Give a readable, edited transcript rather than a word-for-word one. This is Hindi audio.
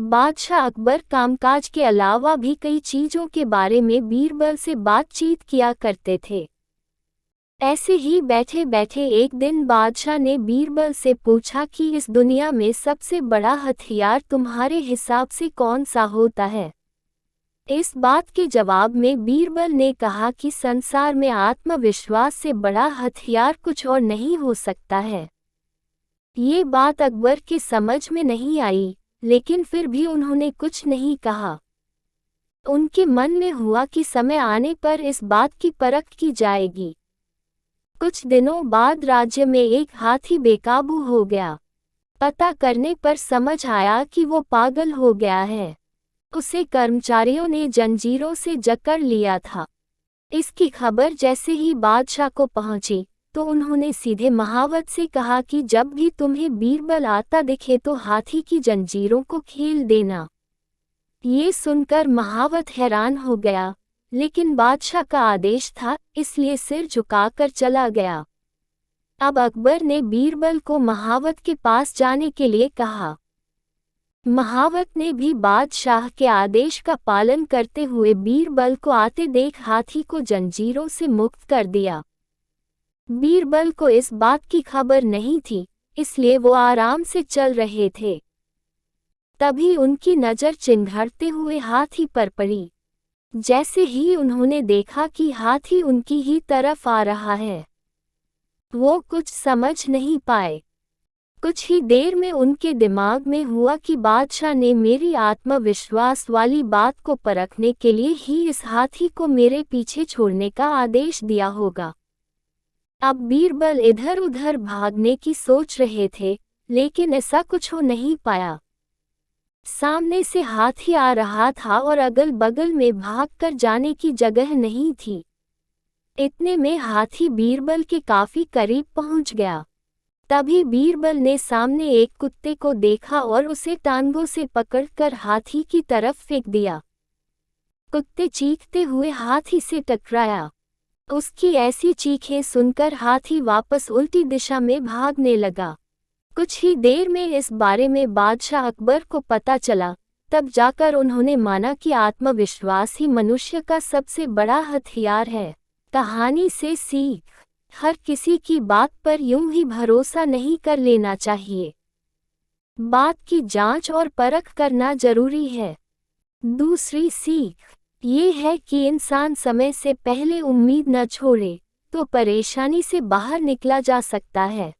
बादशाह अकबर कामकाज के अलावा भी कई चीजों के बारे में बीरबल से बातचीत किया करते थे। ऐसे ही बैठे बैठे एक दिन बादशाह ने बीरबल से पूछा कि इस दुनिया में सबसे बड़ा हथियार तुम्हारे हिसाब से कौन सा होता है। इस बात के जवाब में बीरबल ने कहा कि संसार में आत्मविश्वास से बड़ा हथियार कुछ और नहीं हो सकता है। ये बात अकबर के समझ में नहीं आई, लेकिन फिर भी उन्होंने कुछ नहीं कहा। उनके मन में हुआ कि समय आने पर इस बात की परख की जाएगी। कुछ दिनों बाद राज्य में एक हाथी बेकाबू हो गया। पता करने पर समझ आया कि वो पागल हो गया है। उसे कर्मचारियों ने जंजीरों से जकड़ लिया था। इसकी खबर जैसे ही बादशाह को पहुंची तो उन्होंने सीधे महावत से कहा कि जब भी तुम्हें बीरबल आता दिखे तो हाथी की जंजीरों को खेल देना। ये सुनकर महावत हैरान हो गया, लेकिन बादशाह का आदेश था, इसलिए सिर झुकाकर चला गया। अब अकबर ने बीरबल को महावत के पास जाने के लिए कहा। महावत ने भी बादशाह के आदेश का पालन करते हुए बीरबल को आते देख हाथी को जंजीरों से मुक्त कर दिया। बीरबल को इस बात की खबर नहीं थी, इसलिए वो आराम से चल रहे थे। तभी उनकी नज़र चिंघाड़ते हुए हाथी पर पड़ी। जैसे ही उन्होंने देखा कि हाथी उनकी ही तरफ आ रहा है, वो कुछ समझ नहीं पाए। कुछ ही देर में उनके दिमाग में हुआ कि बादशाह ने मेरी आत्मविश्वास वाली बात को परखने के लिए ही इस हाथी को मेरे पीछे छोड़ने का आदेश दिया होगा। अब बीरबल इधर उधर भागने की सोच रहे थे, लेकिन ऐसा कुछ हो नहीं पाया। सामने से हाथी आ रहा था और अगल बगल में भागकर जाने की जगह नहीं थी। इतने में हाथी बीरबल के काफी करीब पहुंच गया। तभी बीरबल ने सामने एक कुत्ते को देखा और उसे टांगों से पकड़कर हाथी की तरफ फेंक दिया। कुत्ते चीखते हुए हाथी से टकराया। उसकी ऐसी चीखें सुनकर हाथी वापस उल्टी दिशा में भागने लगा। कुछ ही देर में इस बारे में बादशाह अकबर को पता चला। तब जाकर उन्होंने माना कि आत्मविश्वास ही मनुष्य का सबसे बड़ा हथियार है। कहानी से सीख: हर किसी की बात पर यूं ही भरोसा नहीं कर लेना चाहिए। बात की जांच और परख करना जरूरी है। दूसरी सीख ये है कि इंसान समय से पहले उम्मीद न छोड़े तो परेशानी से बाहर निकला जा सकता है।